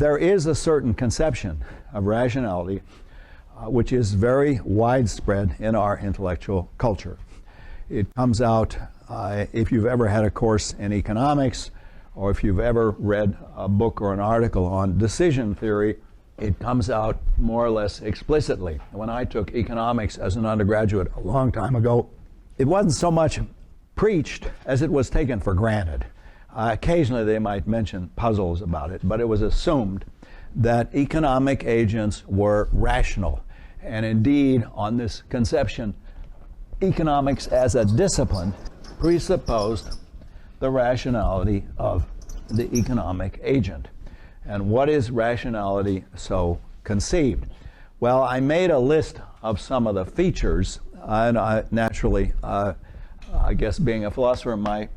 there is a certain conception of rationality which is very widespread in our intellectual culture. It comes out if you've ever had a course in economics, or if you've ever read a book or an article on decision theory, it comes out more or less explicitly. When I took economics as an undergraduate a long time ago, it wasn't so much preached as it was taken for granted. Occasionally they might mention puzzles about it, but it was assumed that economic agents were rational. And indeed, on this conception, economics as a discipline presupposed the rationality of the economic agent. And what is rationality so conceived? Well, I made a list of some of the features, and naturally, I guess being a philosopher, my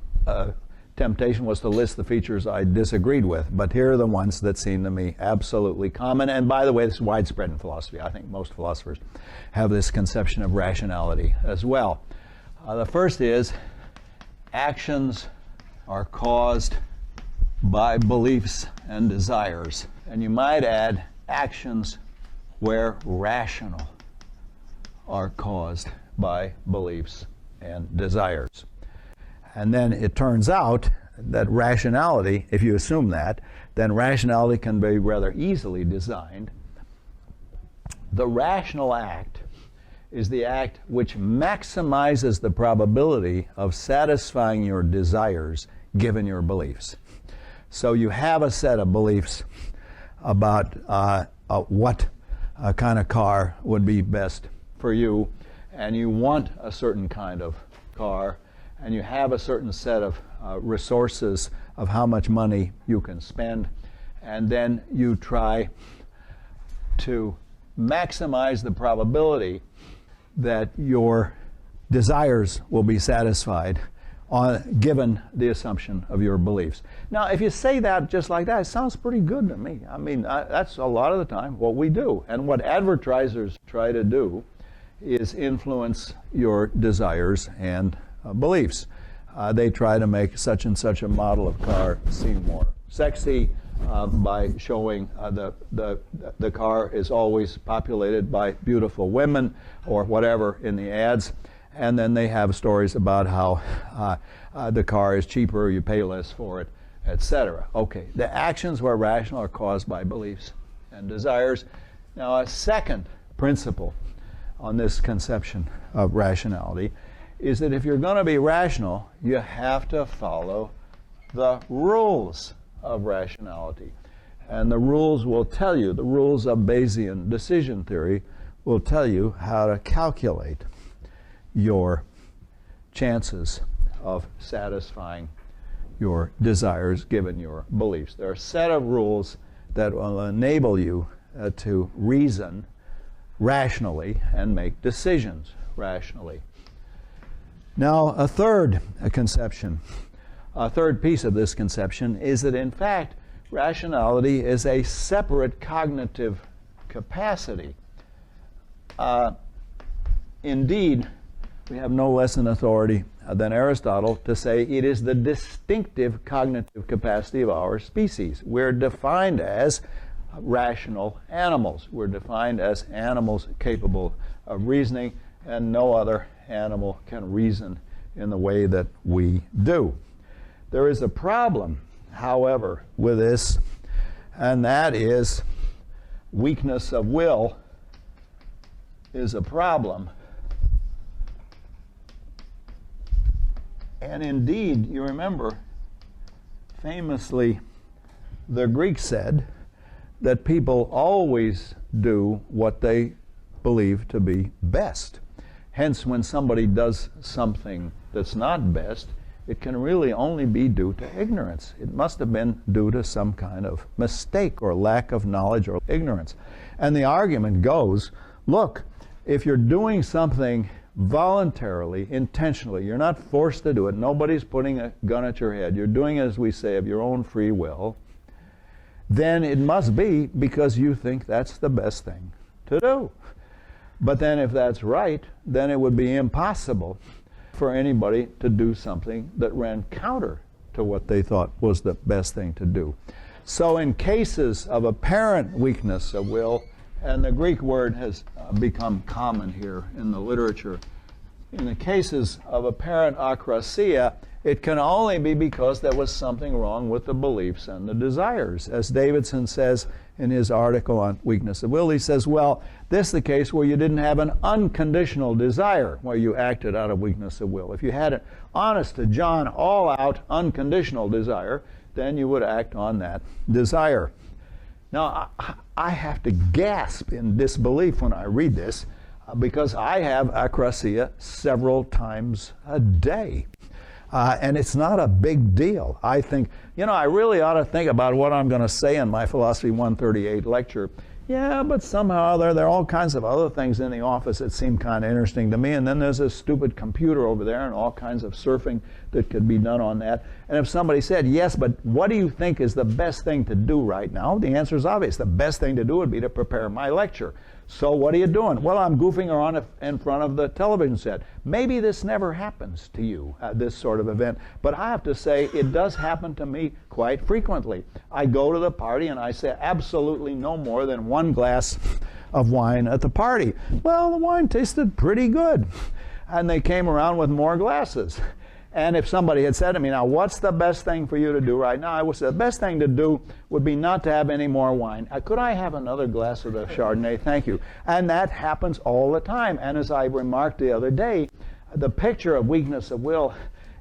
temptation was to list the features I disagreed with, but here are the ones that seem to me absolutely common. And by the way, this is widespread in philosophy. I think most philosophers have this conception of rationality as well. The first is actions are caused by beliefs and desires. And you might add actions where rational are caused by beliefs and desires. And then it turns out that rationality, if you assume that, then rationality can be rather easily designed. The rational act is the act which maximizes the probability of satisfying your desires given your beliefs. So you have a set of beliefs about what kind of car would be best for you, and you want a certain kind of car, and you have a certain set of resources of how much money you can spend, and then you try to maximize the probability that your desires will be satisfied given the assumption of your beliefs. Now, if you say that just like that, it sounds pretty good to me. I mean, that's a lot of the time what we do. And what advertisers try to do is influence your desires and beliefs. They try to make such and such a model of car seem more sexy by showing the car is always populated by beautiful women or whatever in the ads. And then they have stories about how the car is cheaper, you pay less for it, etc. Okay, the actions where rational are caused by beliefs and desires. Now, a second principle on this conception of rationality is that if you're going to be rational, you have to follow the rules of rationality. And the rules will tell you, the rules of Bayesian decision theory will tell you how to calculate your chances of satisfying your desires given your beliefs. There are a set of rules that will enable you to reason rationally and make decisions rationally. Now, a third conception, a third piece of this conception is that in fact rationality is a separate cognitive capacity. Indeed, we have no less an authority than Aristotle to say it is the distinctive cognitive capacity of our species. We're defined as rational animals. We're defined as animals capable of reasoning, and no other animal can reason in the way that we do. There is a problem, however, with this, and that is weakness of will is a problem. And indeed, you remember, famously, the Greeks said that people always do what they believe to be best. Hence, when somebody does something that's not best, it can really only be due to ignorance. It must have been due to some kind of mistake or lack of knowledge or ignorance. And the argument goes, look, if you're doing something voluntarily, intentionally, you're not forced to do it, nobody's putting a gun at your head, you're doing it, as we say, of your own free will, then it must be because you think that's the best thing to do. But then if that's right, then it would be impossible for anybody to do something that ran counter to what they thought was the best thing to do. So in cases of apparent weakness of will, and the Greek word has become common here in the literature, in the cases of apparent akrasia, it can only be because there was something wrong with the beliefs and the desires. As Davidson says in his article on weakness of will, he says, well, this is the case where you didn't have an unconditional desire, where you acted out of weakness of will. If you had an honest to John, all-out, unconditional desire, then you would act on that desire. Now, I have to gasp in disbelief when I read this, because I have akrasia several times a day. And it's not a big deal. I think, I really ought to think about what I'm going to say in my Philosophy 138 lecture. Yeah, but somehow there are all kinds of other things in the office that seem kind of interesting to me. And then there's a stupid computer over there and all kinds of surfing that could be done on that. And if somebody said, yes, but what do you think is the best thing to do right now? The answer is obvious. The best thing to do would be to prepare my lecture. So what are you doing? Well, I'm goofing around in front of the television set. Maybe this never happens to you, this sort of event. But I have to say, it does happen to me quite frequently. I go to the party and I say absolutely no more than one glass of wine at the party. Well, the wine tasted pretty good. And they came around with more glasses. And if somebody had said to me, now, what's the best thing for you to do right now? I would say the best thing to do would be not to have any more wine. Could I have another glass of the Chardonnay? Thank you. And that happens all the time. And as I remarked the other day, the picture of weakness of will,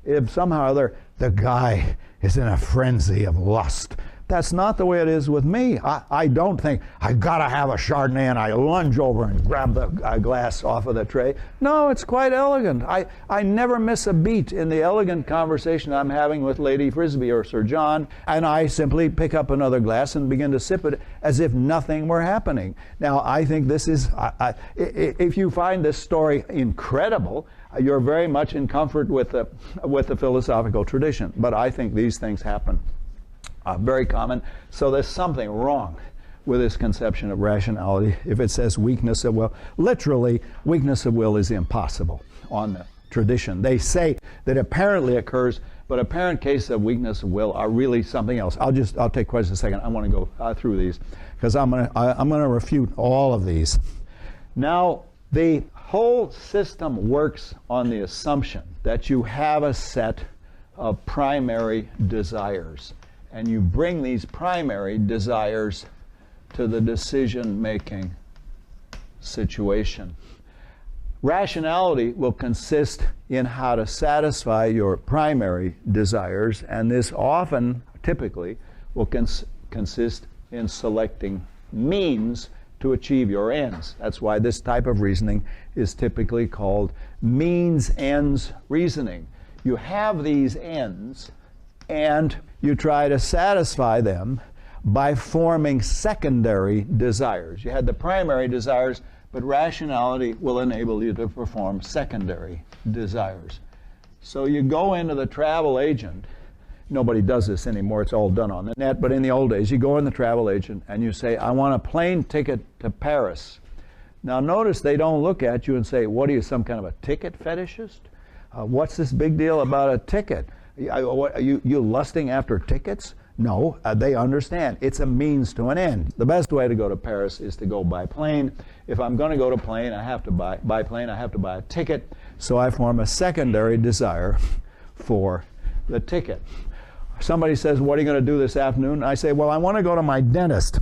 if somehow or other the guy is in a frenzy of lust, that's not the way it is with me. I don't think, I got to have a Chardonnay, and I lunge over and grab the glass off of the tray. No, it's quite elegant. I never miss a beat in the elegant conversation I'm having with Lady Frisbee or Sir John, and I simply pick up another glass and begin to sip it as if nothing were happening. Now, I think this is, if you find this story incredible, you're very much in comfort with the philosophical tradition. But I think these things happen. Very common. So there's something wrong with this conception of rationality if it says weakness of will. Literally, weakness of will is impossible on the tradition. They say that apparently occurs, but apparent cases of weakness of will are really something else. I'll take questions in a second. I want to go through these because I'm going to refute all of these. Now, the whole system works on the assumption that you have a set of primary desires. And you bring these primary desires to the decision-making situation. Rationality will consist in how to satisfy your primary desires, and this often, typically, will consist in selecting means to achieve your ends. That's why this type of reasoning is typically called means-ends reasoning. You have these ends, and you try to satisfy them by forming secondary desires. You had the primary desires, but rationality will enable you to perform secondary desires. So you go into the travel agent. Nobody does this anymore. It's all done on the net. But in the old days, you go in the travel agent and you say, I want a plane ticket to Paris. Now notice they don't look at you and say, what are you, some kind of a ticket fetishist? What's this big deal about a ticket? You lusting after tickets? No, they understand. It's a means to an end. The best way to go to Paris is to go by plane. If I'm going to go to plane, I have to buy a ticket. So I form a secondary desire for the ticket. Somebody says, what are you going to do this afternoon? I say, well, I want to go to my dentist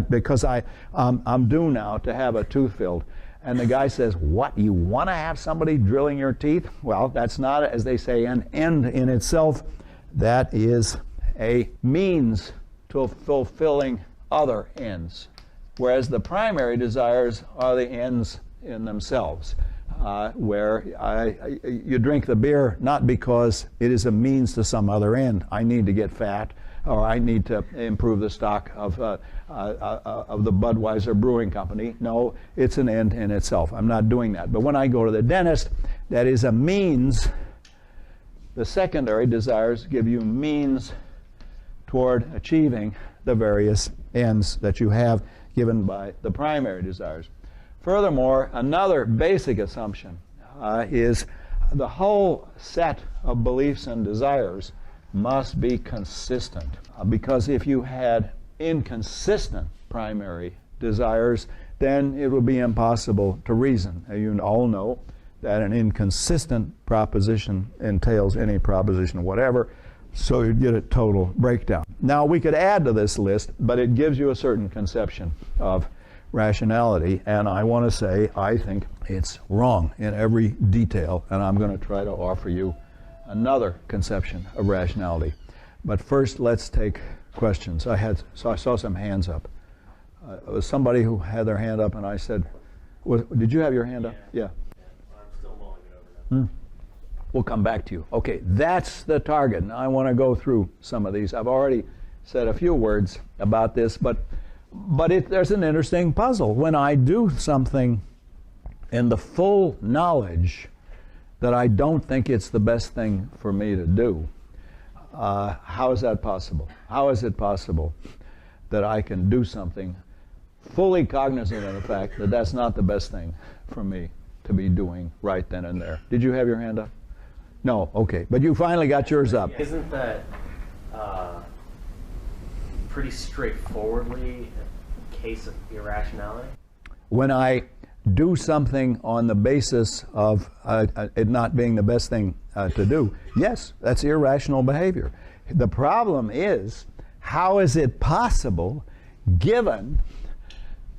because I'm due now to have a tooth filled. And the guy says, what, you want to have somebody drilling your teeth? Well, that's not, as they say, an end in itself. That is a means to fulfilling other ends. Whereas the primary desires are the ends in themselves, where you drink the beer not because it is a means to some other end. I need to get fat, or I need to improve the stock of the Budweiser Brewing Company. No, it's an end in itself. I'm not doing that. But when I go to the dentist, that is a means. The secondary desires give you means toward achieving the various ends that you have given by the primary desires. Furthermore, another basic assumption is the whole set of beliefs and desires must be consistent. Because if you had inconsistent primary desires, then it would be impossible to reason. You all know that an inconsistent proposition entails any proposition whatever, so you'd get a total breakdown. Now, we could add to this list, but it gives you a certain conception of rationality, and I want to say I think it's wrong in every detail, and I'm going to try to offer you another conception of rationality. But first, let's take questions. I saw some hands up. It was somebody who had their hand up, and I said, did you have your hand up? Yeah. I'm still mulling it over now. We'll come back to you. Okay, that's the target. Now I want to go through some of these. I've already said a few words about this, but there's an interesting puzzle. When I do something in the full knowledge that I don't think it's the best thing for me to do, how is that possible? How is it possible that I can do something fully cognizant of the fact that that's not the best thing for me to be doing right then and there? Did you have your hand up? No, okay. But you finally got yours up. Isn't that pretty straightforwardly a case of irrationality? When I do something on the basis of it not being the best thing to do, yes, that's irrational behavior. The problem is, how is it possible, given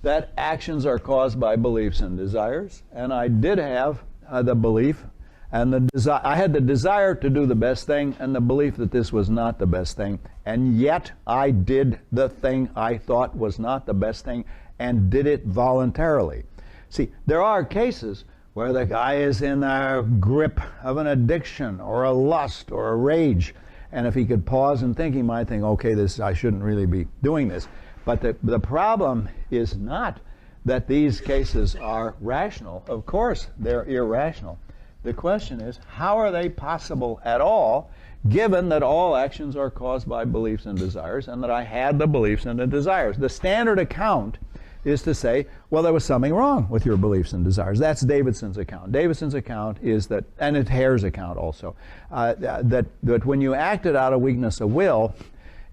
that actions are caused by beliefs and desires, and I did have the belief and the desire. I had the desire to do the best thing and the belief that this was not the best thing, and yet I did the thing I thought was not the best thing and did it voluntarily. See, there are cases where the guy is in the grip of an addiction or a lust or a rage, and if he could pause and think, he might think, okay, I shouldn't really be doing this. But the problem is not that these cases are rational. Of course, they're irrational. The question is, how are they possible at all, given that all actions are caused by beliefs and desires, and that I had the beliefs and the desires? The standard account is to say, well, there was something wrong with your beliefs and desires. That's Davidson's account. Davidson's account is that, and it's Hare's account also, that when you acted out of weakness of will,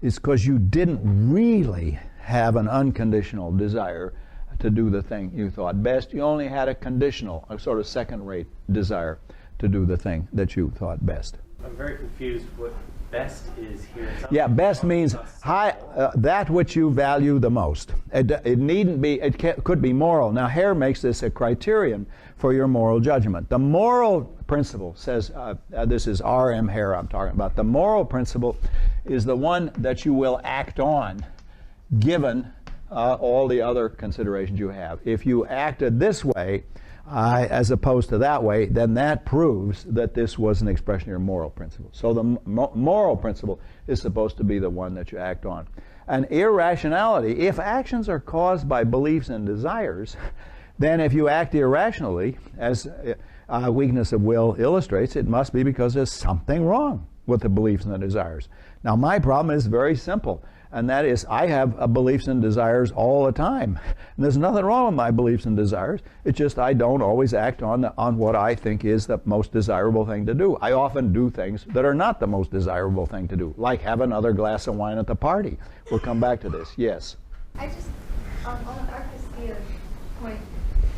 it's because you didn't really have an unconditional desire to do the thing you thought best. You only had a conditional, a sort of second-rate desire to do the thing that you thought best. I'm very confused what best is here. Yeah, best means that which you value the most. It needn't be, could be moral. Now, Hare makes this a criterion for your moral judgment. The moral principle says, this is R.M. Hare I'm talking about, the moral principle is the one that you will act on given all the other considerations you have. If you acted this way as opposed to that way, then that proves that this was an expression of your moral principle. So the moral principle is supposed to be the one that you act on. And irrationality, if actions are caused by beliefs and desires, then if you act irrationally, as weakness of will illustrates, it must be because there's something wrong with the beliefs and the desires. Now, my problem is very simple, and that is I have beliefs and desires all the time. And there's nothing wrong with my beliefs and desires. It's just I don't always act on what I think is the most desirable thing to do. I often do things that are not the most desirable thing to do, like have another glass of wine at the party. We'll come back to this. Yes? I just, on the Akrasia point,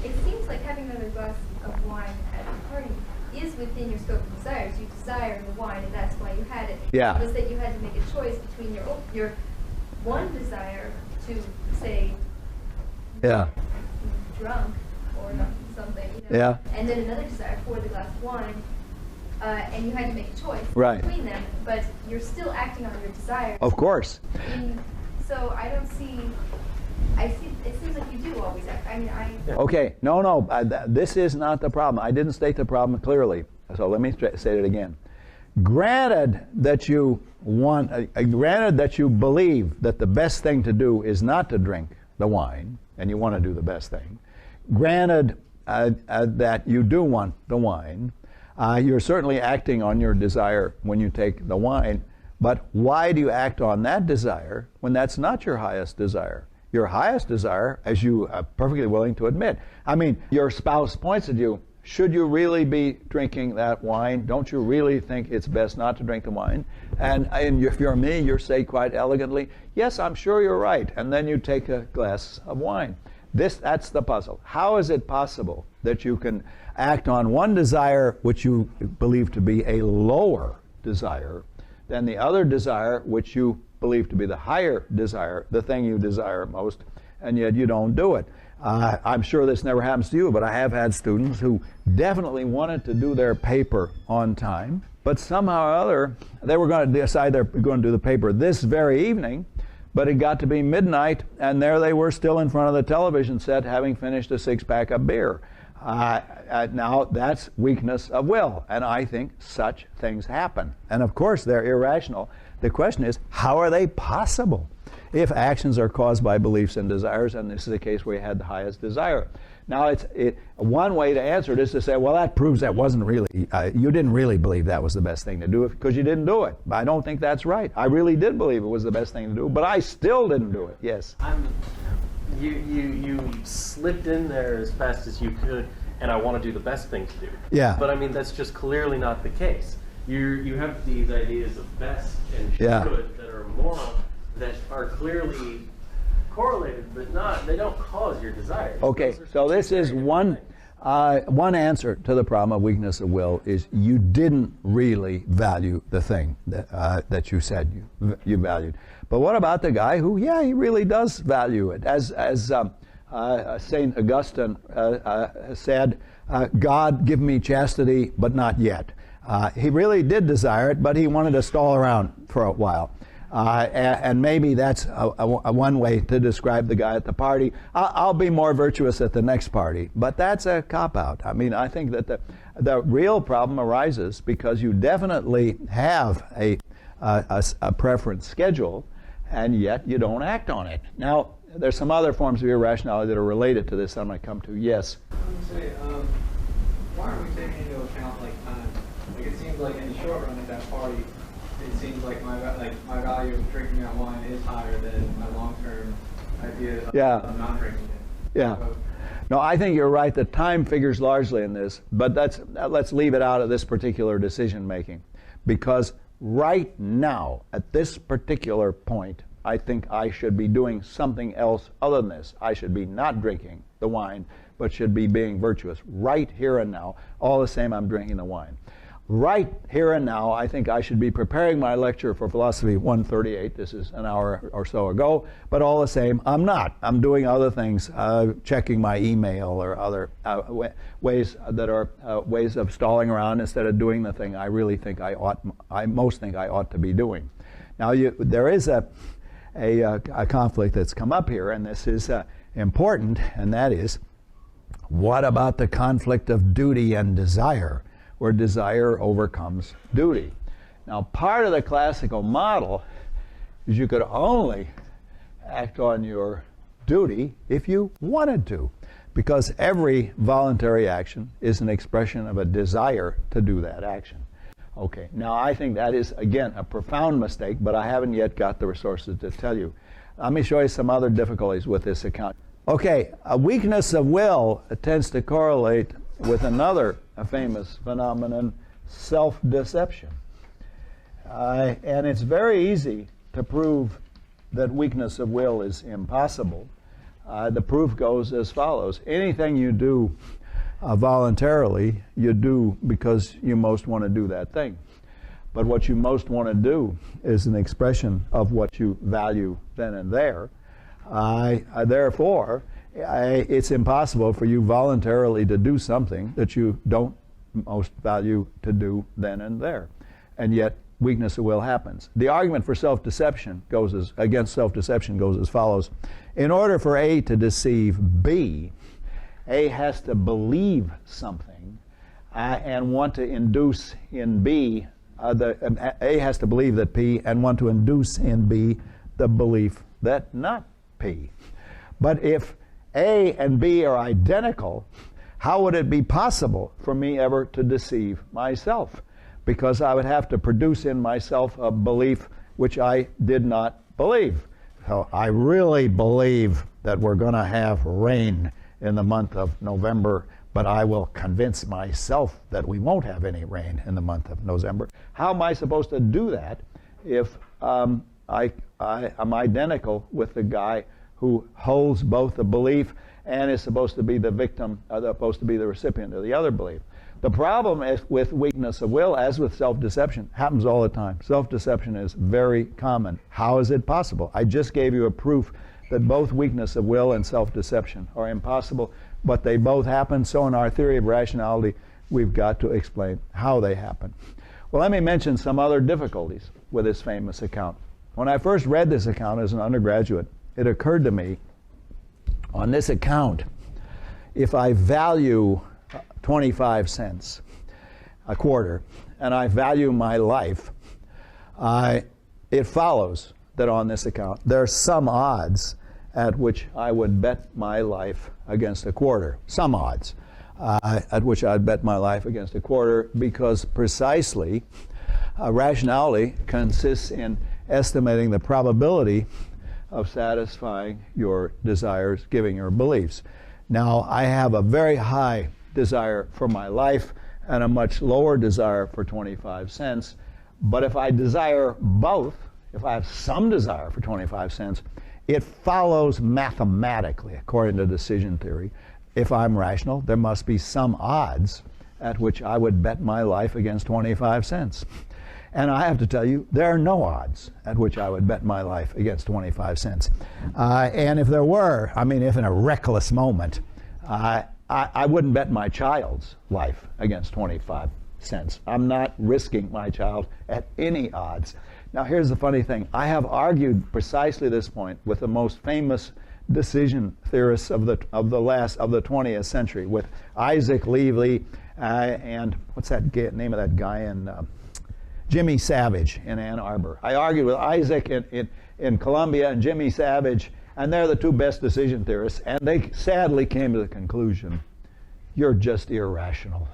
it seems like having another glass of wine at the party is within your scope of desires. You desire the wine, and that's why you had it. Yeah. It was that you had to make a choice between your one desire to, say, Yeah. drunk or something, Yeah. and then another desire for the glass of wine, and you had to make a choice Right. between them, but you're still acting on your desires. Of course. So I don't see. It seems like you do always act. I mean, Okay, no, this is not the problem. I didn't state the problem clearly, so let me say it again. Granted that you granted that you believe that the best thing to do is not to drink the wine, and you want to do the best thing. Granted that you do want the wine, you're certainly acting on your desire when you take the wine. But why do you act on that desire when that's not your highest desire? Your highest desire, as you are perfectly willing to admit. I mean, your spouse points at you, should you really be drinking that wine? Don't you really think it's best not to drink the wine? And if you're me, you say quite elegantly, yes, I'm sure you're right. And then you take a glass of wine. That's the puzzle. How is it possible that you can act on one desire which you believe to be a lower desire than the other desire which you believe to be the higher desire, the thing you desire most, and yet you don't do it? I'm sure this never happens to you, but I have had students who definitely wanted to do their paper on time, but somehow or other they were going to decide they're going to do the paper this very evening, but it got to be midnight, and there they were still in front of the television set having finished a six-pack of beer. Now, that's weakness of will, and I think such things happen. And of course, they're irrational. The question is, how are they possible if actions are caused by beliefs and desires, and this is a case where you had the highest desire? Now, one way to answer it is to say, well, that proves that wasn't really, you didn't really believe that was the best thing to do because you didn't do it. But I don't think that's right. I really did believe it was the best thing to do, but I still didn't do it. Yes? You slipped in there as fast as you could, and I want to do the best thing to do. Yeah. But I mean, that's just clearly not the case. You have these ideas of best and should that are moral, that are clearly correlated, but they don't cause your desires. Okay, so this is one answer to the problem of weakness of will is you didn't really value the thing that you said you valued. But what about the guy who, he really does value it? As St. Augustine said, God give me chastity, but not yet. He really did desire it, but he wanted to stall around for a while. And maybe that's one way to describe the guy at the party. I'll be more virtuous at the next party. But that's a cop-out. I mean, I think that the real problem arises because you definitely have a preference schedule, and yet you don't act on it. Now, there's some other forms of irrationality that are related to this I'm going to come to. Yes? Why aren't we taking into account time? It seems like in the short run at that party, it seems like my value of drinking that wine is higher than my long-term idea of not drinking it. Yeah. No, I think you're right. The time figures largely in this, but let's leave it out of this particular decision making, because right now, at this particular point, I think I should be doing something else other than this. I should be not drinking the wine, but should be being virtuous right here and now. All the same, I'm drinking the wine. Right here and now, I think I should be preparing my lecture for Philosophy 138. This is an hour or so ago. But all the same, I'm not. I'm doing other things, checking my email or other ways that are ways of stalling around instead of doing the thing I really think I most think I ought to be doing. Now, there is a conflict that's come up here, and this is important, and that is, what about the conflict of duty and desire, where desire overcomes duty? Now, part of the classical model is you could only act on your duty if you wanted to, because every voluntary action is an expression of a desire to do that action. Okay, now I think that is, again, a profound mistake, but I haven't yet got the resources to tell you. Let me show you some other difficulties with this account. Okay, a weakness of will tends to correlate with another famous phenomenon, self-deception. And it's very easy to prove that weakness of will is impossible. The proof goes as follows. Anything you do voluntarily, you do because you most want to do that thing. But what you most want to do is an expression of what you value then and there. Therefore, it's impossible for you voluntarily to do something that you don't most value to do then and there. And yet, weakness of will happens. The argument for self-deception against self-deception goes as follows. In order for A to deceive B, A has to believe something and want to induce in B, A has to believe that P and want to induce in B the belief that not P. But if A and B are identical, how would it be possible for me ever to deceive myself? Because I would have to produce in myself a belief which I did not believe. So I really believe that we're going to have rain in the month of November, but I will convince myself that we won't have any rain in the month of November. How am I supposed to do that if I'm identical with the guy who holds both the belief and is supposed to be the victim, supposed to be the recipient of the other belief? The problem is with weakness of will, as with self-deception, happens all the time. Self-deception is very common. How is it possible? I just gave you a proof that both weakness of will and self-deception are impossible, but they both happen. So in our theory of rationality, we've got to explain how they happen. Well, let me mention some other difficulties with this famous account. When I first read this account as an undergraduate, it occurred to me, on this account, if I value 25 cents a quarter, and I value my life, it follows that on this account there are some odds at which I would bet my life against a quarter. Some odds at which I'd bet my life against a quarter, because precisely rationality consists in estimating the probability of satisfying your desires, giving your beliefs. Now, I have a very high desire for my life and a much lower desire for 25 cents. But if I desire both, if I have some desire for 25 cents, it follows mathematically, according to decision theory, if I'm rational, there must be some odds at which I would bet my life against 25 cents. And I have to tell you, there are no odds at which I would bet my life against 25 cents. And if there were, I mean, if in a reckless moment, I wouldn't bet my child's life against 25 cents. I'm not risking my child at any odds. Now, here's the funny thing. I have argued precisely this point with the most famous decision theorists of the 20th century, with Isaac Levy and what's that name of that guy in Jimmy Savage in Ann Arbor. I argued with Isaac in Columbia and Jimmy Savage, and they're the two best decision theorists, and they sadly came to the conclusion, you're just irrational.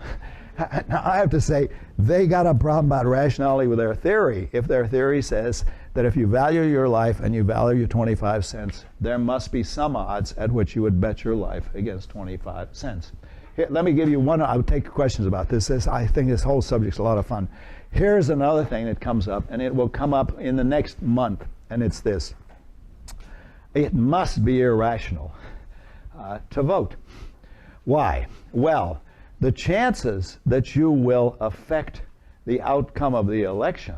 Now, I have to say, they got a problem about rationality with their theory. If their theory says that if you value your life and you value your 25 cents, there must be some odds at which you would bet your life against 25 cents. Here, let me give you one. I would take questions about this. I think this whole subject's a lot of fun. Here's another thing that comes up, and it will come up in the next month, and it's this. It must be irrational to vote. Why? Well, the chances that you will affect the outcome of the election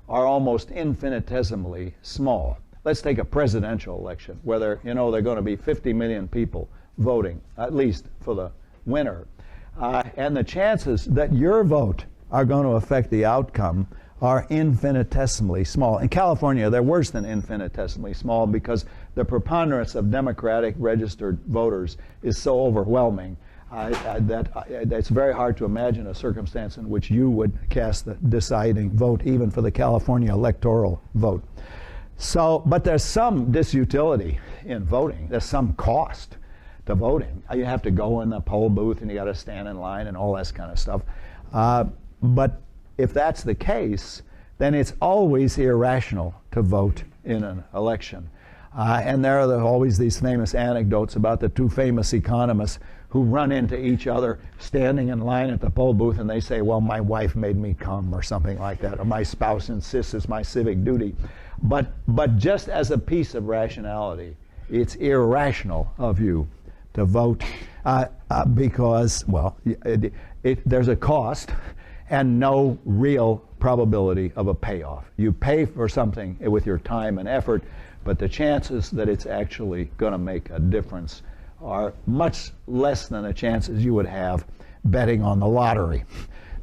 are almost infinitesimally small. Let's take a presidential election where there are going to be 50 million people voting, at least for the winner. And the chances that your vote are going to affect the outcome are infinitesimally small. In California, they're worse than infinitesimally small because the preponderance of Democratic registered voters is so overwhelming that it's very hard to imagine a circumstance in which you would cast the deciding vote, even for the California electoral vote. So, but there's some disutility in voting. There's some cost to voting. You have to go in the poll booth and you got to stand in line and all that kind of stuff. But if that's the case, then it's always irrational to vote in an election. And there are always these famous anecdotes about the two famous economists who run into each other standing in line at the poll booth, and they say, well, my wife made me come, or something like that, or my spouse insists it's my civic duty. But just as a piece of rationality, it's irrational of you to vote because, well, there's a cost and no real probability of a payoff. You pay for something with your time and effort, but the chances that it's actually going to make a difference are much less than the chances you would have betting on the lottery.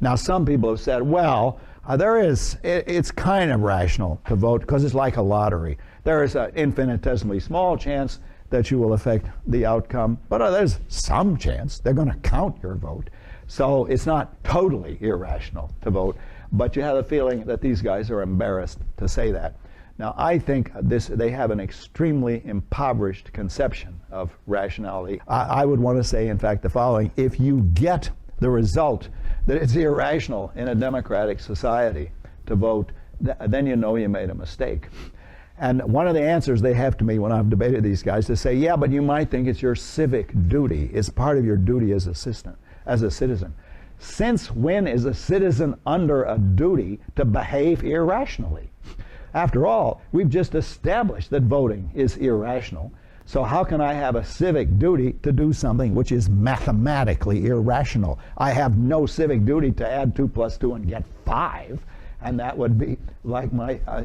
Now, some people have said, well, it's kind of rational to vote because it's like a lottery. There is an infinitesimally small chance that you will affect the outcome, but there's some chance they're going to count your vote. So it's not totally irrational to vote, but you have a feeling that these guys are embarrassed to say that. Now, I think they have an extremely impoverished conception of rationality. I would want to say, in fact, the following. If you get the result that it's irrational in a democratic society to vote, then you know you made a mistake. And one of the answers they have to me when I've debated these guys is say, yeah, but you might think it's your civic duty. It's part of your duty as a citizen. Since when is a citizen under a duty to behave irrationally? After all, we've just established that voting is irrational. So how can I have a civic duty to do something which is mathematically irrational? I have no civic duty to add 2 plus 2 and get 5. And that would be like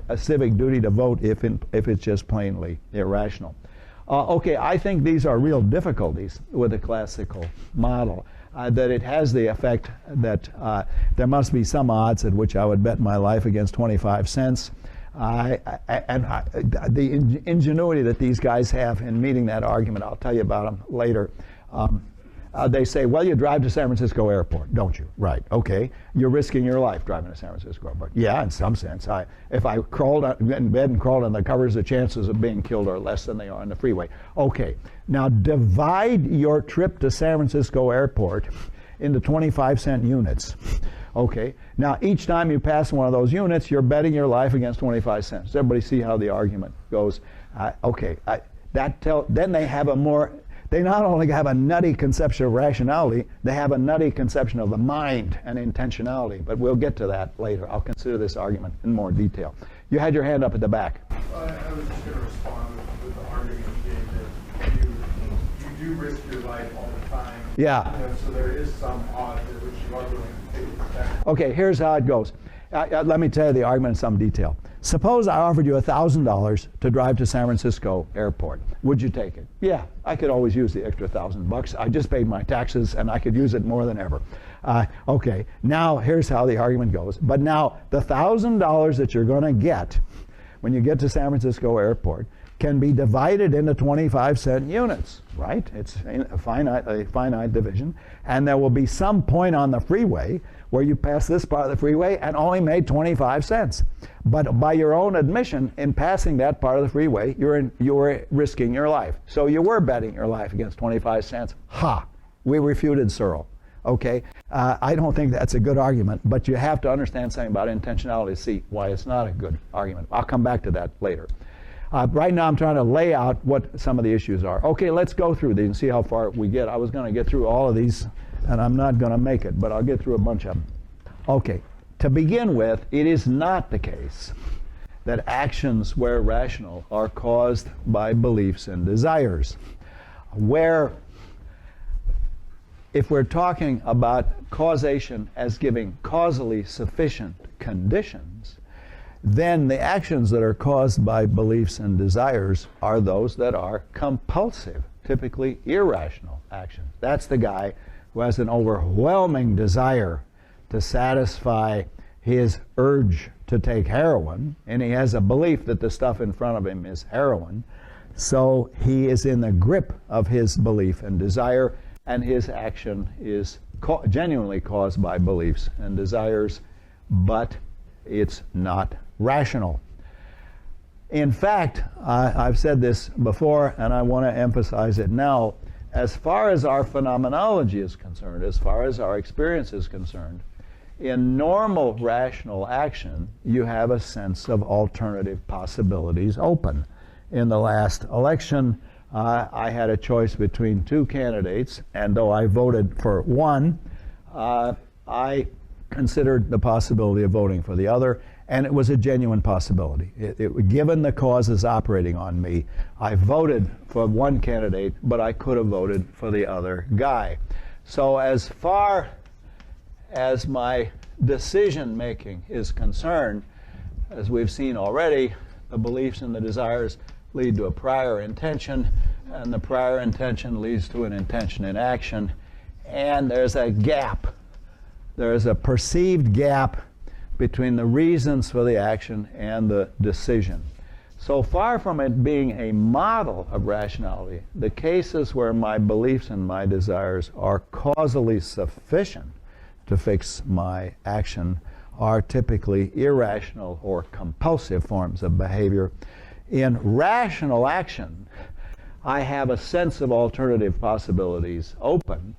a civic duty to vote if it's just plainly irrational. Okay, I think these are real difficulties with the classical model. That it has the effect that there must be some odds at which I would bet my life against 25 cents. The ingenuity that these guys have in meeting that argument, I'll tell you about them later. They say, well, you drive to San Francisco airport, don't you? Right, okay. You're risking your life driving to San Francisco airport. Yeah, in some sense. If I crawled in bed and crawled on the covers, the chances of being killed are less than they are on the freeway. Okay, now divide your trip to San Francisco airport into 25-cent units. Okay, now each time you pass one of those units, you're betting your life against 25 cents. Does everybody see how the argument goes? Then they have they not only have a nutty conception of rationality, they have a nutty conception of the mind and intentionality. But we'll get to that later. I'll consider this argument in more detail. You had your hand up at the back. I was just going to respond with the argument you gave that you do risk your life all the time. Yeah. So there is some odds at which you are willing to take the step. Okay, here's how it goes. Let me tell you the argument in some detail. Suppose I offered you $1,000 to drive to San Francisco airport. Would you take it? Yeah, I could always use the extra $1,000. I just paid my taxes and I could use it more than ever. Okay, now here's how the argument goes. But now the $1,000 that you're going to get when you get to San Francisco airport can be divided into 25-cent units, right? It's a finite division. And there will be some point on the freeway where you pass this part of the freeway and only made 25 cents. But by your own admission, in passing that part of the freeway, you were risking your life. So you were betting your life against 25 cents. Ha! We refuted Searle. Okay? I don't think that's a good argument, but you have to understand something about intentionality to see why it's not a good argument. I'll come back to that later. Right now I'm trying to lay out what some of the issues are. Okay, let's go through these and see how far we get. I was going to get through all of these, and I'm not going to make it, but I'll get through a bunch of them. Okay, to begin with, it is not the case that actions, where rational, are caused by beliefs and desires. If we're talking about causation as giving causally sufficient conditions, then the actions that are caused by beliefs and desires are those that are compulsive, typically irrational actions. That's the guy who has an overwhelming desire to satisfy his urge to take heroin, and he has a belief that the stuff in front of him is heroin, so he is in the grip of his belief and desire, and his action is genuinely caused by beliefs and desires, but it's not rational. In fact, I've said this before, and I want to emphasize it now. As far as our phenomenology is concerned, as far as our experience is concerned, in normal rational action, you have a sense of alternative possibilities open. In the last election, I had a choice between two candidates, and though I voted for one, I considered the possibility of voting for the other, and it was a genuine possibility. Given the causes operating on me, I voted for one candidate, but I could have voted for the other guy. So as far as my decision making is concerned, as we've seen already, the beliefs and the desires lead to a prior intention, and the prior intention leads to an intention in action, and there's a gap. There is a perceived gap between the reasons for the action and the decision. So far from it being a model of rationality, the cases where my beliefs and my desires are causally sufficient to fix my action are typically irrational or compulsive forms of behavior. In rational action, I have a sense of alternative possibilities open,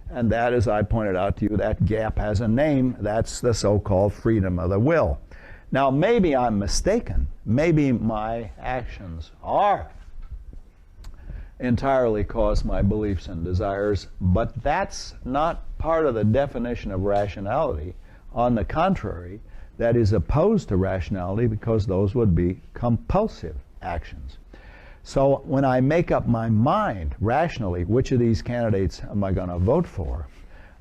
and that, as I pointed out to you, that gap has a name. That's the so-called freedom of the will. Now, maybe I'm mistaken. Maybe my actions are entirely caused by beliefs and desires, but that's not part of the definition of rationality. On the contrary, that is opposed to rationality, because those would be compulsive actions. So when I make up my mind rationally, which of these candidates am I going to vote for,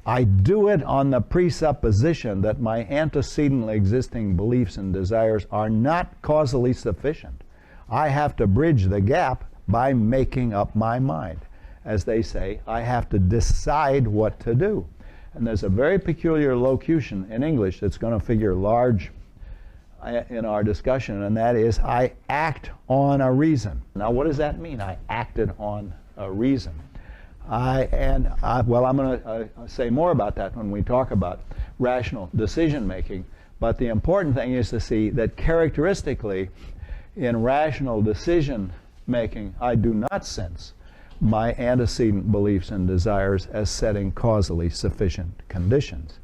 I do it on the presupposition that my antecedently existing beliefs and desires are not causally sufficient. I have to bridge the gap by making up my mind. As they say, I have to decide what to do. And there's a very peculiar locution in English that's going to figure large in our discussion, and that is, I act on a reason. Now, what does that mean? I acted on a reason. Well, I'm going to say more about that when we talk about rational decision making. But the important thing is to see that characteristically, in rational decision making, I do not sense my antecedent beliefs and desires as setting causally sufficient conditions.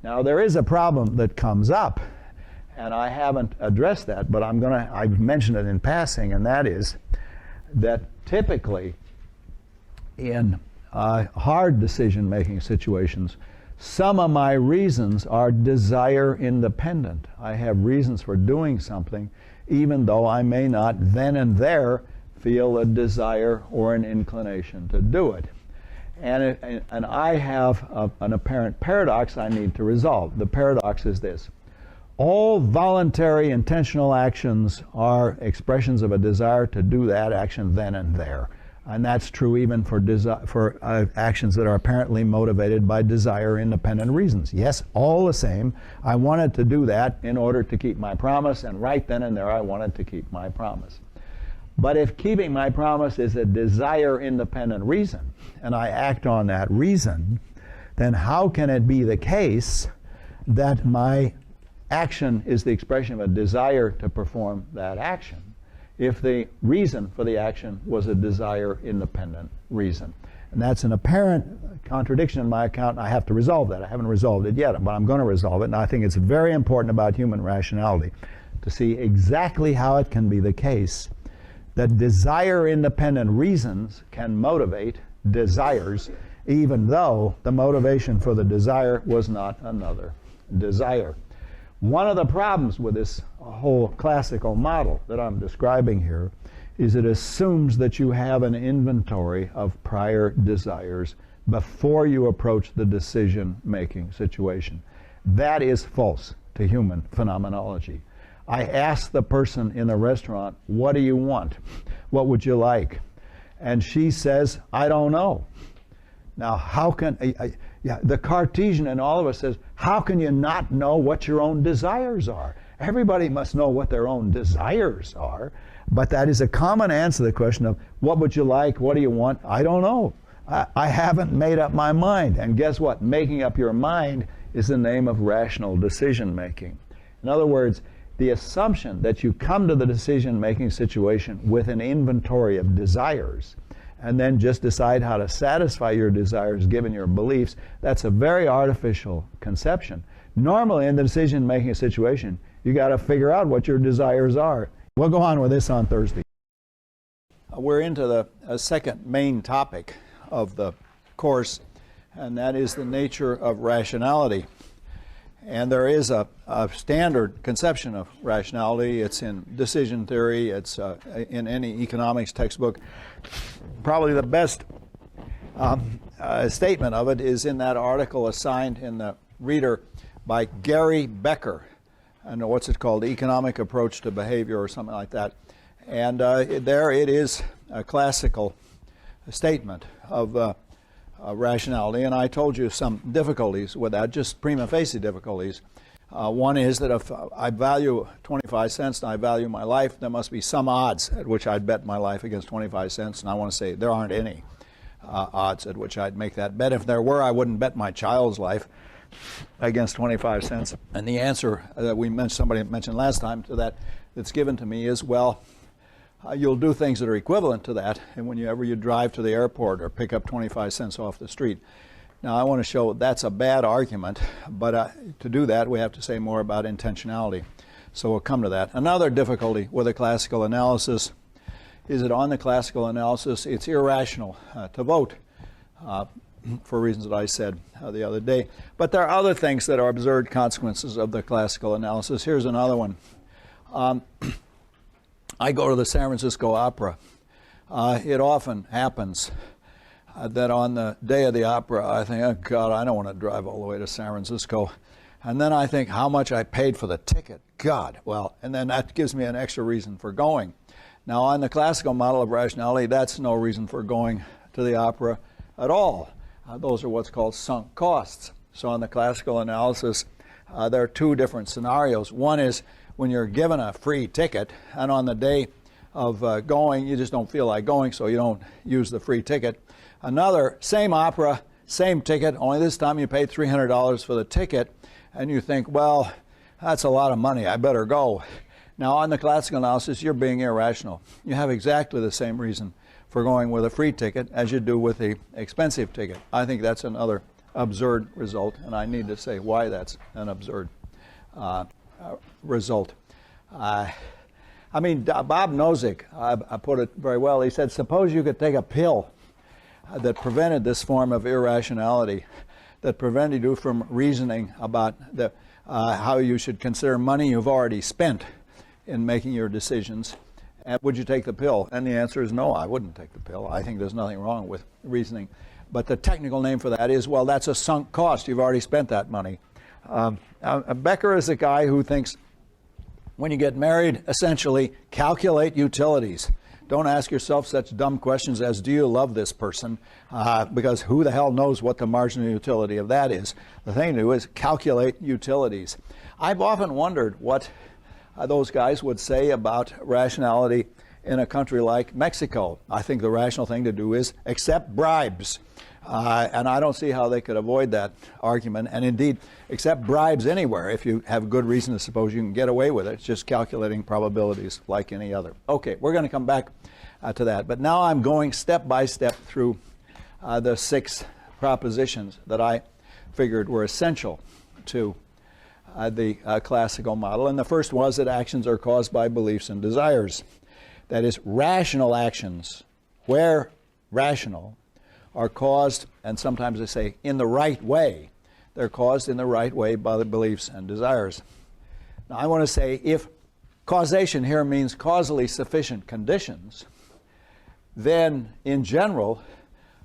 Now, there is a problem that comes up, and I haven't addressed that, but I've mentioned it in passing, and that is that typically in hard decision-making situations, some of my reasons are desire independent. I have reasons for doing something, even though I may not then and there feel a desire or an inclination to do it. And I have an apparent paradox I need to resolve. The paradox is this: all voluntary intentional actions are expressions of a desire to do that action then and there. And that's true even for actions that are apparently motivated by desire independent reasons. Yes, all the same, I wanted to do that in order to keep my promise, and right then and there I wanted to keep my promise. But if keeping my promise is a desire independent reason, and I act on that reason, then how can it be the case that my action is the expression of a desire to perform that action, if the reason for the action was a desire-independent reason? And that's an apparent contradiction in my account, and I have to resolve that. I haven't resolved it yet, but I'm going to resolve it, and I think it's very important about human rationality to see exactly how it can be the case that desire-independent reasons can motivate desires, even though the motivation for the desire was not another desire. One of the problems with this whole classical model that I'm describing here is it assumes that you have an inventory of prior desires before you approach the decision-making situation. That is false to human phenomenology. I ask the person in the restaurant, what do you want? What would you like? And she says, I don't know. Now, how can... the Cartesian in all of us says, how can you not know what your own desires are? Everybody must know what their own desires are, but that is a common answer to the question of, what would you like? What do you want? I don't know. I haven't made up my mind. And guess what? Making up your mind is the name of rational decision making. In other words, the assumption that you come to the decision making situation with an inventory of desires and then just decide how to satisfy your desires given your beliefs, that's a very artificial conception. Normally in the decision-making situation, you got to figure out what your desires are. We'll go on with this on Thursday. We're into the second main topic of the course, and that is the nature of rationality. And there is a standard conception of rationality. It's in decision theory. It's in any economics textbook. Probably the best statement of it is in that article assigned in the Reader by Gary Becker. I don't know what's it called, Economic Approach to Behavior or something like that. And there it is a classical statement of rationality, and I told you some difficulties with that, just prima facie difficulties. One is that if I value 25 cents and I value my life, there must be some odds at which I'd bet my life against 25 cents, and I want to say there aren't any odds at which I'd make that bet. If there were, I wouldn't bet my child's life against 25 cents. And the answer that somebody mentioned last time to that that's given to me is, well, you'll do things that are equivalent to that, and whenever you drive to the airport or pick up 25 cents off the street. Now, I want to show that's a bad argument, but to do that, we have to say more about intentionality. So we'll come to that. Another difficulty with a classical analysis is that on the classical analysis, it's irrational to vote for reasons that I said the other day. But there are other things that are absurd consequences of the classical analysis. Here's another one. I go to the San Francisco Opera. It often happens that on the day of the opera, I think, oh, God, I don't want to drive all the way to San Francisco. And then I think how much I paid for the ticket. God, well, and then that gives me an extra reason for going. Now, on the classical model of rationality, that's no reason for going to the opera at all. Those are what's called sunk costs. So on the classical analysis, there are two different scenarios. One is when you're given a free ticket, and on the day of going, you just don't feel like going, so you don't use the free ticket. Another, same opera, same ticket, only this time you paid $300 for the ticket, and you think, well, that's a lot of money, I better go. Now, on the classical analysis, you're being irrational. You have exactly the same reason for going with a free ticket as you do with the expensive ticket. I think that's another absurd result, and I need to say why that's an absurd result. I mean, Bob Nozick, I put it very well. He said, suppose you could take a pill that prevented this form of irrationality, that prevented you from reasoning about how you should consider money you've already spent in making your decisions. And would you take the pill? And the answer is no, I wouldn't take the pill. I think there's nothing wrong with reasoning. But the technical name for that is, well, that's a sunk cost. You've already spent that money. Becker is a guy who thinks when you get married, essentially, calculate utilities. Don't ask yourself such dumb questions as, do you love this person? Because who the hell knows what the marginal utility of that is? The thing to do is calculate utilities. I've often wondered what those guys would say about rationality in a country like Mexico. I think the rational thing to do is accept bribes. And I don't see how they could avoid that argument. And indeed, accept bribes anywhere if you have good reason to suppose you can get away with it. It's just calculating probabilities like any other. Okay, we're going to come back to that. But now I'm going step by step through the 6 propositions that I figured were essential to the classical model. And the first was that actions are caused by beliefs and desires. That is, rational actions, where rational, are caused, and sometimes they say in the right way, they're caused in the right way by the beliefs and desires. Now I want to say, if causation here means causally sufficient conditions, then in general,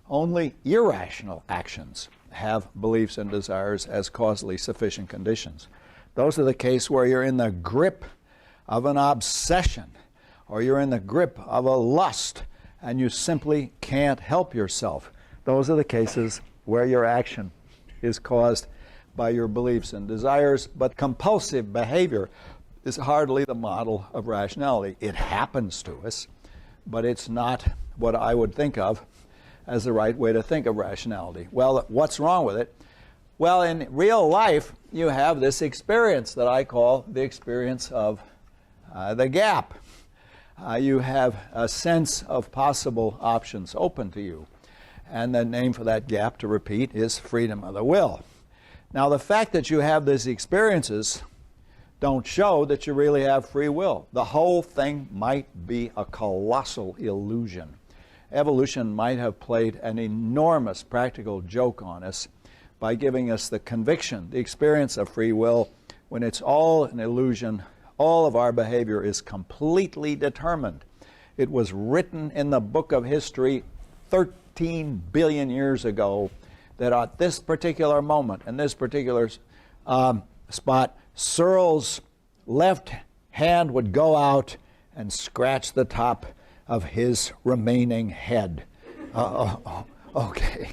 only irrational actions have beliefs and desires as causally sufficient conditions. Those are the case where you're in the grip of an obsession, or you're in the grip of a lust, and you simply can't help yourself. Those are the cases where your action is caused by your beliefs and desires, but compulsive behavior is hardly the model of rationality. It happens to us, but it's not what I would think of as the right way to think of rationality. Well, what's wrong with it? Well, in real life, you have this experience that I call the experience of the gap. You have a sense of possible options open to you. And the name for that gap, to repeat, is freedom of the will. Now, the fact that you have these experiences don't show that you really have free will. The whole thing might be a colossal illusion. Evolution might have played an enormous practical joke on us by giving us the conviction, the experience of free will, when it's all an illusion. All of our behavior is completely determined. It was written in the book of history 13 billion years ago that at this particular moment, in this particular spot, Searle's left hand would go out and scratch the top of his remaining head. Okay.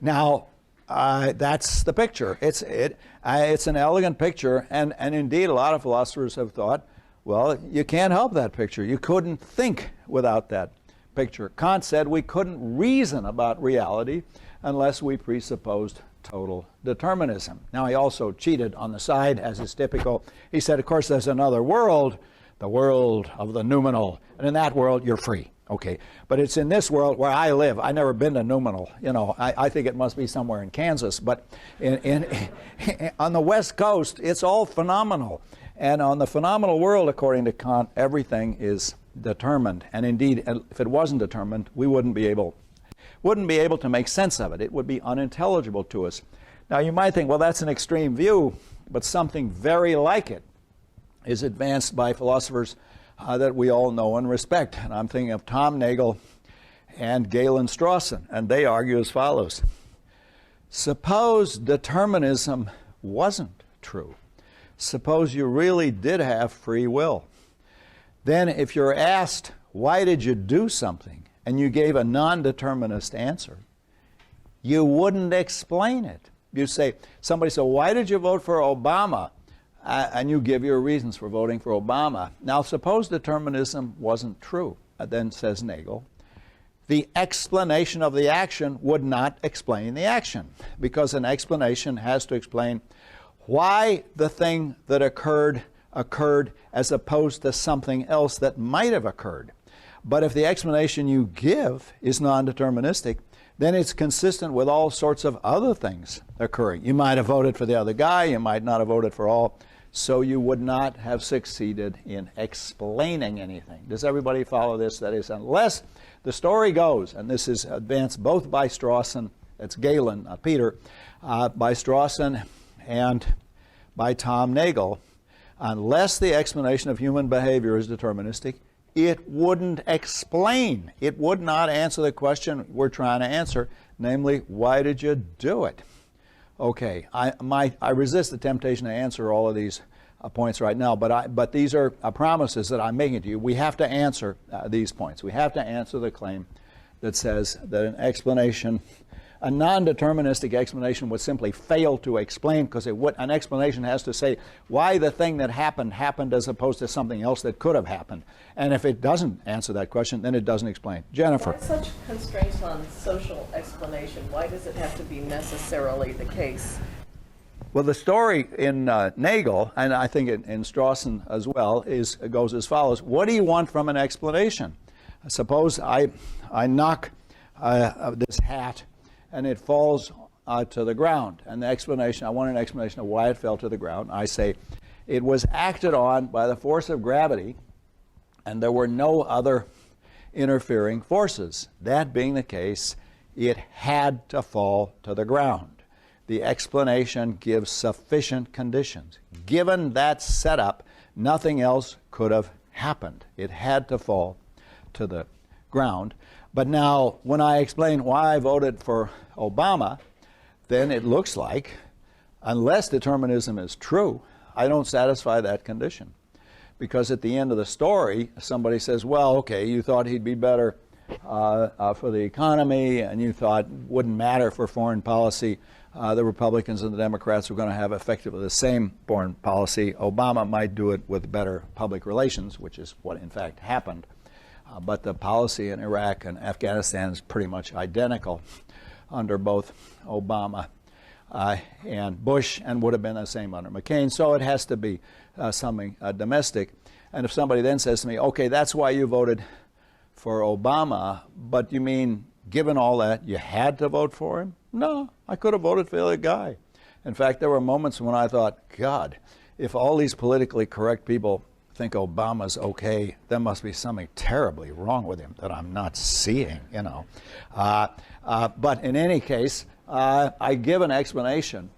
Now, that's the picture. It's an elegant picture, and indeed a lot of philosophers have thought, well, you can't help that picture. You couldn't think without that picture. Kant said we couldn't reason about reality unless we presupposed total determinism. Now, he also cheated on the side, as is typical. He said, of course, there's another world, the world of the noumenal, and in that world, you're free. Okay, but it's in this world where I live. I've never been to noumenal. You know, I think it must be somewhere in Kansas, but on the West Coast, it's all phenomenal. And on the phenomenal world, according to Kant, everything is determined. And indeed, if it wasn't determined, we wouldn't be able to make sense of it. It would be unintelligible to us. Now, you might think, well, that's an extreme view, but something very like it is advanced by philosophers that we all know and respect. And I'm thinking of Tom Nagel and Galen Strawson, and they argue as follows. Suppose determinism wasn't true. Suppose you really did have free will. Then if you're asked, why did you do something, and you gave a non-determinist answer, you wouldn't explain it. You say, somebody said, why did you vote for Obama? And you give your reasons for voting for Obama. Now, suppose determinism wasn't true. Then says Nagel, the explanation of the action would not explain the action, because an explanation has to explain why the thing that occurred as opposed to something else that might have occurred. But if the explanation you give is non-deterministic, then it's consistent with all sorts of other things occurring. You might have voted for the other guy, you might not have voted for all, so you would not have succeeded in explaining anything. Does everybody follow this? That is, unless the story goes, and this is advanced both by Strawson, that's Galen, Peter, by Strawson and by Tom Nagel, unless the explanation of human behavior is deterministic, it wouldn't explain. It would not answer the question we're trying to answer, namely, why did you do it? Okay, I resist the temptation to answer all of these points right now, but these are promises that I'm making to you. We have to answer these points. We have to answer the claim that says that an explanation, a non-deterministic explanation, would simply fail to explain, because an explanation has to say why the thing that happened as opposed to something else that could have happened. And if it doesn't answer that question, then it doesn't explain. Jennifer. Why such constraints on social explanation? Why does it have to be necessarily the case? Well, the story in Nagel, and I think in Strawson as well, goes as follows. What do you want from an explanation? Suppose I knock this hat and it falls to the ground. And the explanation, I want an explanation of why it fell to the ground. I say, it was acted on by the force of gravity, and there were no other interfering forces. That being the case, it had to fall to the ground. The explanation gives sufficient conditions. Given that setup, nothing else could have happened. It had to fall to the ground. But now, when I explain why I voted for Obama, then it looks like, unless determinism is true, I don't satisfy that condition. Because at the end of the story, somebody says, well, okay, you thought he'd be better for the economy, and you thought it wouldn't matter for foreign policy. The Republicans and the Democrats were going to have effectively the same foreign policy. Obama might do it with better public relations, which is what in fact happened. But the policy in Iraq and Afghanistan is pretty much identical under both Obama and Bush, and would have been the same under McCain. So it has to be something domestic. And if somebody then says to me, okay, that's why you voted for Obama, but you mean, given all that, you had to vote for him? No, I could have voted for the other guy. In fact, there were moments when I thought, God, if all these politically correct people think Obama's okay, there must be something terribly wrong with him that I'm not seeing, you know. But in any case, I give an explanation.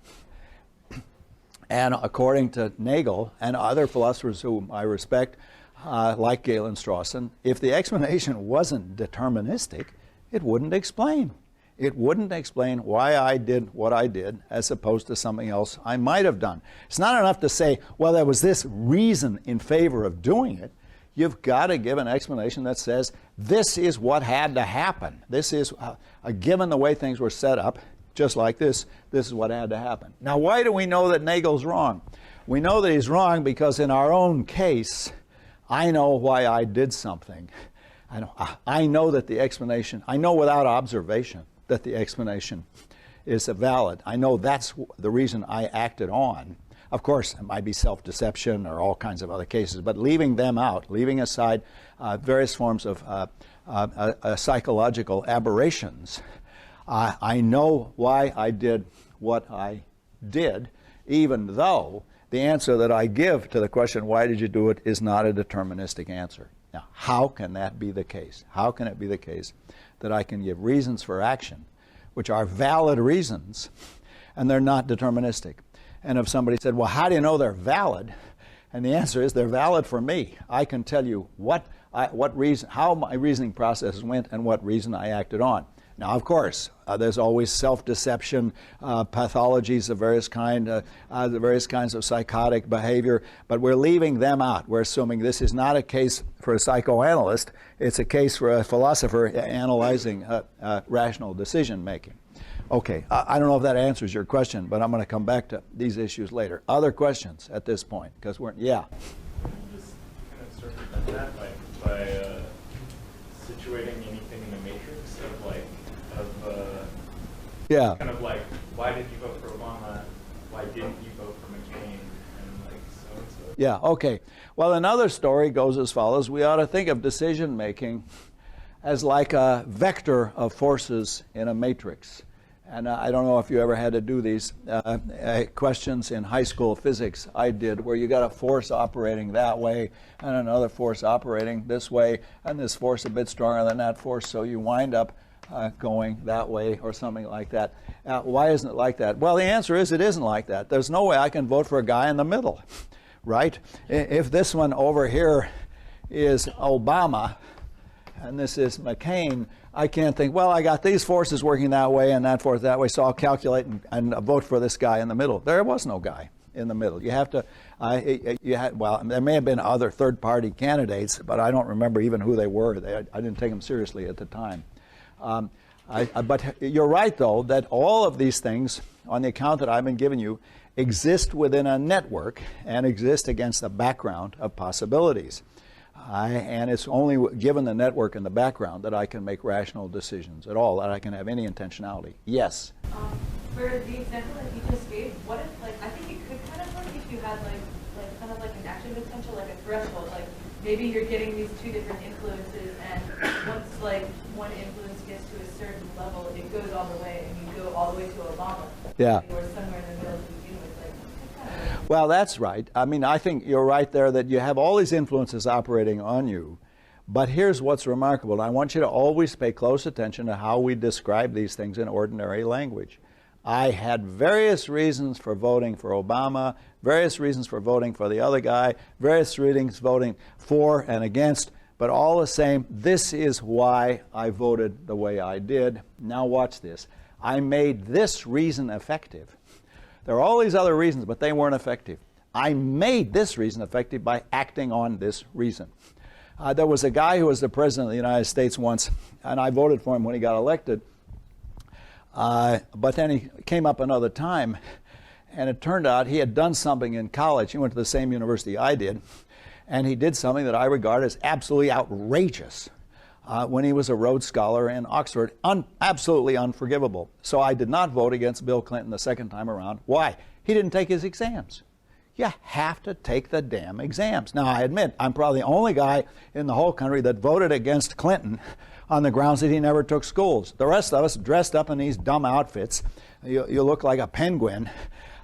And according to Nagel and other philosophers whom I respect, like Galen Strawson, if the explanation wasn't deterministic, it wouldn't explain. It wouldn't explain why I did what I did as opposed to something else I might have done. It's not enough to say, well, there was this reason in favor of doing it. You've got to give an explanation that says, this is what had to happen. This is, given the way things were set up, just like this is what had to happen. Now, why do we know that Nagel's wrong? We know that he's wrong because in our own case, I know why I did something. I know that the explanation, I know without observation that the explanation is valid. I know that's the reason I acted on. Of course, it might be self-deception or all kinds of other cases, but leaving them out, leaving aside various forms of psychological aberrations, I know why I did what I did, even though the answer that I give to the question, why did you do it, is not a deterministic answer. Now, how can that be the case? How can it be the case that I can give reasons for action, which are valid reasons, and they're not deterministic? And if somebody said, well, how do you know they're valid? And the answer is they're valid for me. I can tell you how my reasoning process went and what reason I acted on. Now, of course, there's always self-deception, pathologies of various the various kinds of psychotic behavior, but we're leaving them out. We're assuming this is not a case for a psychoanalyst. It's a case for a philosopher analyzing rational decision-making. Okay, I don't know if that answers your question, but I'm going to come back to these issues later. Other questions at this point? Because yeah. Just kind of circle that by situating anything in the matrix Yeah. kind of like, why did you vote for Obama? Why didn't you vote for McCain? And like so and so. Yeah, okay. Well, another story goes as follows. We ought to think of decision-making as like a vector of forces in a matrix. And I don't know if you ever had to do these questions in high school physics. I did, where you got a force operating that way and another force operating this way, and this force a bit stronger than that force, so you wind up going that way or something like that. Why isn't it like that? Well, the answer is it isn't like that. There's no way I can vote for a guy in the middle, right? If this one over here is Obama and this is McCain, I can't think, well, I got these forces working that way and that force that way, so I'll calculate and vote for this guy in the middle. There was no guy in the middle. You have to, well, there may have been other third-party candidates, but I don't remember even who they were. I didn't take them seriously at the time. But you're right, though, that all of these things, on the account that I've been giving you, exist within a network and exist against a background of possibilities. And it's only given the network and the background that I can make rational decisions at all, that I can have any intentionality. Yes? For the example that you just gave, what if, like, I think it could kind of work if you had, like kind of like an action potential, like a threshold. Like, maybe you're getting these two different influences, and once, like, one influence gets to a certain level, it goes all the way, and you go all the way to Obama. Yeah. Or somewhere in the middle to begin with. Like, well, that's right. I mean, I think you're right there that you have all these influences operating on you. But here's what's remarkable. I want you to always pay close attention to how we describe these things in ordinary language. I had various reasons for voting for Obama, various reasons for voting for the other guy, various reasons voting for and against, but all the same, this is why I voted the way I did. Now watch this. I made this reason effective. There are all these other reasons, but they weren't effective. I made this reason effective by acting on this reason. There was a guy who was the president of the United States once, and I voted for him when he got elected. But then he came up another time, and it turned out he had done something in college. He went to the same university I did, and he did something that I regard as absolutely outrageous when he was a Rhodes Scholar in Oxford, absolutely unforgivable. So I did not vote against Bill Clinton the second time around. Why? He didn't take his exams. You have to take the damn exams. Now, I admit, I'm probably the only guy in the whole country that voted against Clinton on the grounds that he never took schools. The rest of us dressed up in these dumb outfits. You look like a penguin.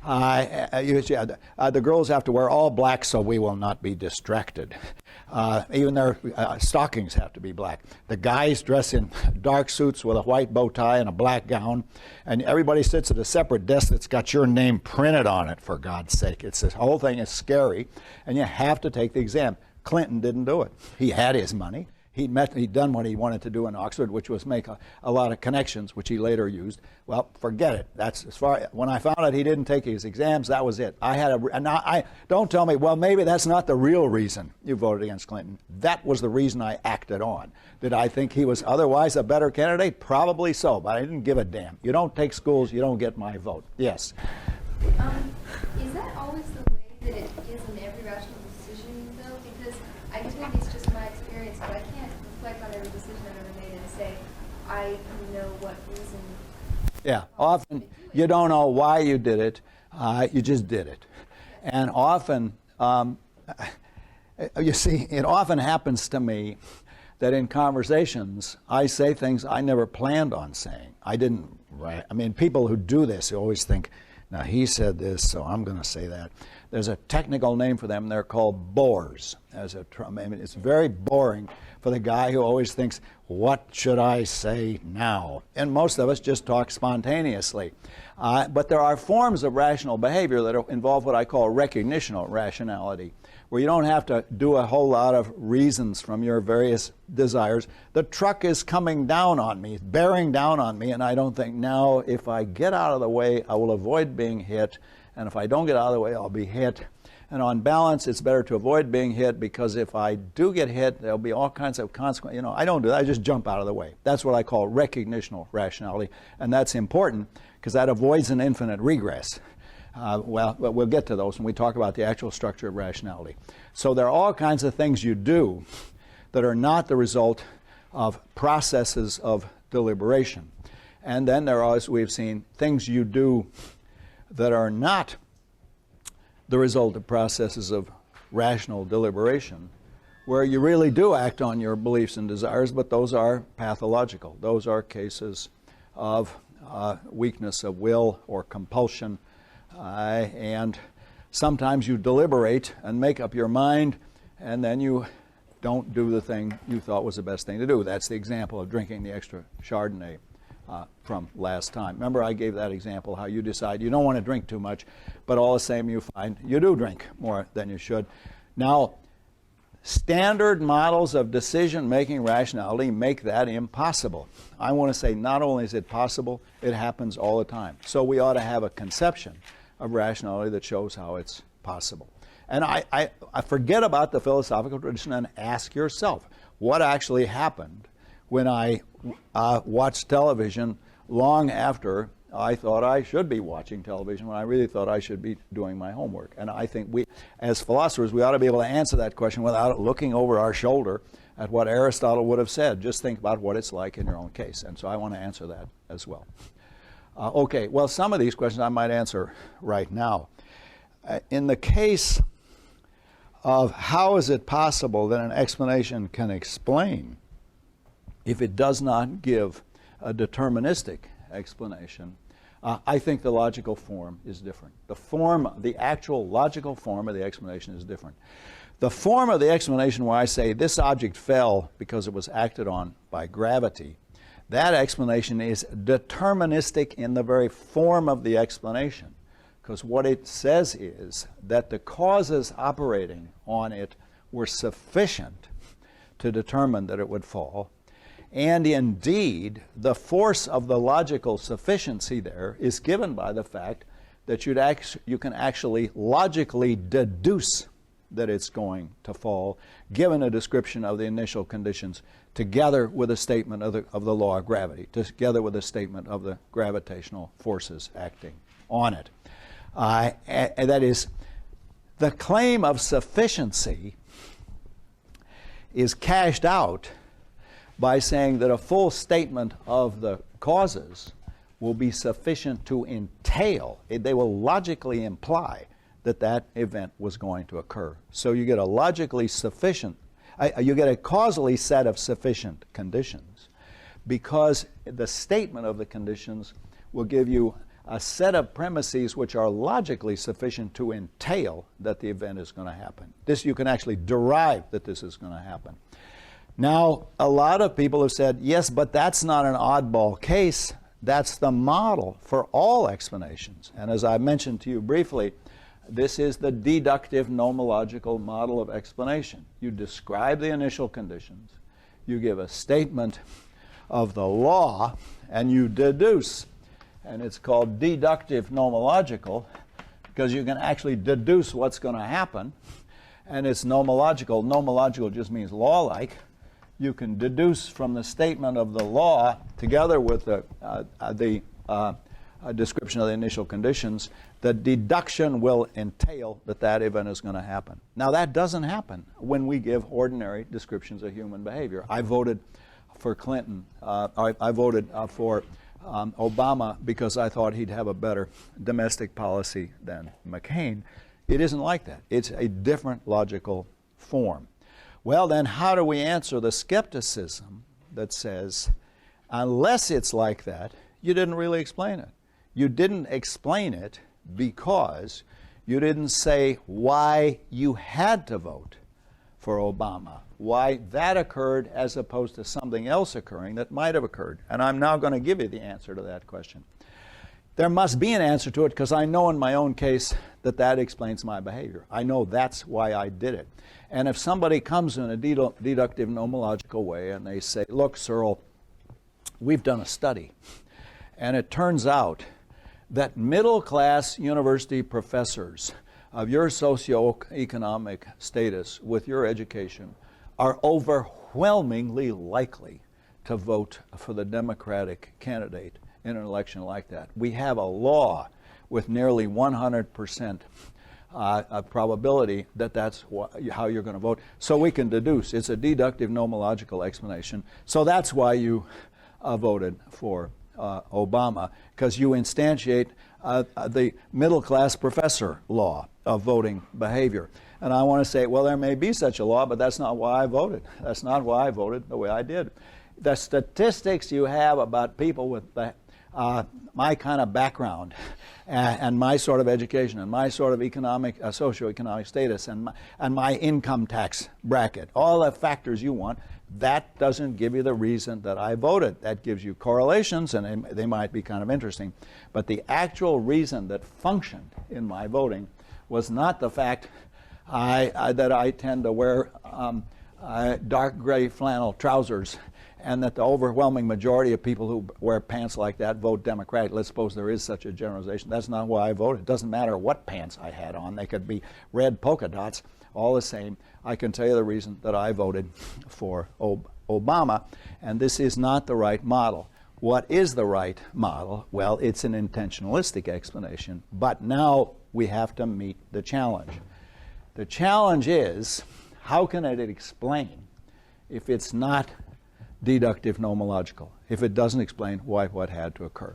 The girls have to wear all black so we will not be distracted. Even their stockings have to be black. The guys dress in dark suits with a white bow tie and a black gown, and everybody sits at a separate desk that's got your name printed on it, for God's sake. This whole thing is scary, and you have to take the exam. Clinton didn't do it. He had his money. He'd done what he wanted to do in Oxford, which was make a lot of connections, which he later used. Well, forget it. That's as far. When I found out he didn't take his exams, that was it. Don't tell me, well, maybe that's not the real reason you voted against Clinton. That was the reason I acted on. Did I think he was otherwise a better candidate? Probably so, but I didn't give a damn. You don't take schools, you don't get my vote. Yes. Is that always the way that it is in every rational decision, though? Because I guess maybe it's just my experience, but I can't reflect on every decision I've ever made and say, I know what reason. Yeah, often you don't know why you did it, you just did it. And often, you see, it often happens to me that in conversations, I say things I never planned on saying. I mean, people who do this always think, now he said this, so I'm going to say that. There's a technical name for them. They're called bores. I mean, it's very boring for the guy who always thinks, what should I say now? And most of us just talk spontaneously. But there are forms of rational behavior that involve what I call recognitional rationality, where you don't have to do a whole lot of reasons from your various desires. The truck is coming down on me, bearing down on me, and I don't think, now if I get out of the way, I will avoid being hit, and if I don't get out of the way, I'll be hit. And on balance, it's better to avoid being hit, because if I do get hit, there'll be all kinds of consequences. You know, I don't do that. I just jump out of the way. That's what I call recognitional rationality, and that's important because that avoids an infinite regress. Well, we'll get to those when we talk about the actual structure of rationality. So there are all kinds of things you do that are not the result of processes of deliberation. And then there are, as we've seen, things you do that are not the result of processes of rational deliberation, where you really do act on your beliefs and desires, but those are pathological. Those are cases of weakness of will or compulsion, and sometimes you deliberate and make up your mind, and then you don't do the thing you thought was the best thing to do. That's the example of drinking the extra Chardonnay from last time. Remember, I gave that example, how you decide you don't want to drink too much, but all the same you find you do drink more than you should. Now, standard models of decision-making rationality make that impossible. I want to say not only is it possible, it happens all the time. So we ought to have a conception of rationality that shows how it's possible. And I forget about the philosophical tradition and ask yourself, what actually happened when I watched television long after I thought I should be watching television, when I really thought I should be doing my homework? And I think we, as philosophers, we ought to be able to answer that question without looking over our shoulder at what Aristotle would have said. Just think about what it's like in your own case. And so I want to answer that as well. Okay, well, some of these questions I might answer right now. In the case of how is it possible that an explanation can explain if it does not give a deterministic explanation, I think the logical form is different. The actual logical form of the explanation is different. The form of the explanation where I say this object fell because it was acted on by gravity, that explanation is deterministic in the very form of the explanation, because what it says is that the causes operating on it were sufficient to determine that it would fall. And indeed, the force of the logical sufficiency there is given by the fact that you can actually logically deduce that it's going to fall, given a description of the initial conditions, together with a statement of the law of gravity, together with a statement of the gravitational forces acting on it. And that is, the claim of sufficiency is cashed out by saying that a full statement of the causes will be sufficient to entail, they will logically imply that that event was going to occur. So you get a logically sufficient, you get a causally set of sufficient conditions, because the statement of the conditions will give you a set of premises which are logically sufficient to entail that the event is going to happen. This, you can actually derive that this is going to happen. Now, a lot of people have said, yes, but that's not an oddball case. That's the model for all explanations. And as I mentioned to you briefly, this is the deductive nomological model of explanation. You describe the initial conditions, you give a statement of the law, and you deduce. And it's called deductive nomological because you can actually deduce what's going to happen. And it's nomological. Nomological just means law-like. You can deduce from the statement of the law, together with the description of the initial conditions, the deduction will entail that that event is going to happen. Now, that doesn't happen when we give ordinary descriptions of human behavior. I voted for Clinton. I voted for Obama because I thought he'd have a better domestic policy than McCain. It isn't like that. It's a different logical form. Well, then, how do we answer the skepticism that says, unless it's like that, you didn't really explain it? You didn't explain it because You didn't say why you had to vote for Obama, why that occurred as opposed to something else occurring that might have occurred. And I'm now going to give you the answer to that question. There must be an answer to it because I know in my own case that that explains my behavior. I know that's why I did it. And if somebody comes in a deductive nomological way and they say, look, Searle, we've done a study, and it turns out that middle-class university professors of your socioeconomic status with your education are overwhelmingly likely to vote for the Democratic candidate in an election like that. We have a law with nearly 100% probability that that's how you're going to vote. So we can deduce. It's a deductive nomological explanation. So that's why you voted for Obama, because you instantiate the middle-class professor law of voting behavior. And I want to say, well, there may be such a law, but that's not why I voted. That's not why I voted the way I did. The statistics you have about people with my kind of background and my sort of education and my sort of economic, socioeconomic status and my income tax bracket, all the factors you want, that doesn't give you the reason that I voted. That gives you correlations, and they might be kind of interesting. But the actual reason that functioned in my voting was not the fact that I tend to wear dark gray flannel trousers and that the overwhelming majority of people who wear pants like that vote Democratic. Let's suppose there is such a generalization. That's not why I voted. It doesn't matter what pants I had on. They could be red polka dots, all the same. I can tell you the reason that I voted for Obama, and this is not the right model. What is the right model? Well, it's an intentionalistic explanation, but now we have to meet the challenge. The challenge is, how can it explain if it's not deductive nomological, if it doesn't explain why what had to occur?